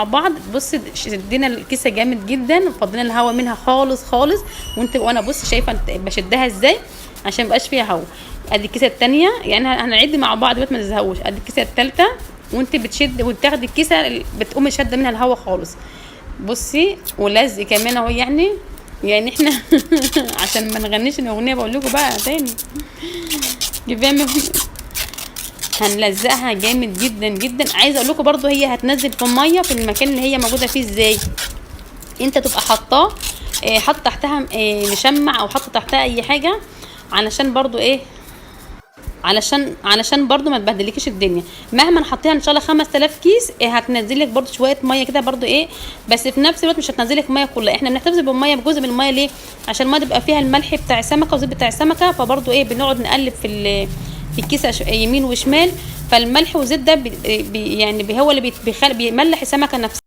مع بعض. بصي شدينا الكيسه جامد جدا وفضينا الهواء منها خالص خالص. وانا بصي شايفه بشدها ازاي عشان مبقاش فيها هواء. ادي الكيسه الثانيه، يعني هنعد مع بعض ما تزهقوش. ادي الكيسه الثالثه، وانت بتشد وتاخدي الكيسه بتقومي شاده منها الهواء خالص. بصي ولزق كمان اهو، يعني احنا عشان ما نغنيش الاغنيه بقول لكم بقى تاني هنلزقها جامد جدا جدا. عايزه اقول لكم برده هي هتنزل في الميه في المكان اللي هي موجوده فيه ازاي. انت تبقى حاطاه حاطه تحتها مشمع او حاطه تحتها اي حاجه علشان برده ايه، علشان برده ما تبهدلكيش الدنيا. مهما نحطيها ان شاء الله 5000 كيس هتنزل لك برده شويه ميه كده برده ايه، بس في نفس الوقت مش هتنزل لك ميه كلها. احنا بنحتفظ بالميه بجزء من الميه ليه؟ عشان الميه تبقى فيها الملح بتاع السمكه والزيت بتاع السمكه. فبرده ايه بنقعد نقلب في الكيسه يمين وشمال، فالملح والزيت ده يعني هو اللي بيملح السمكه نفسها.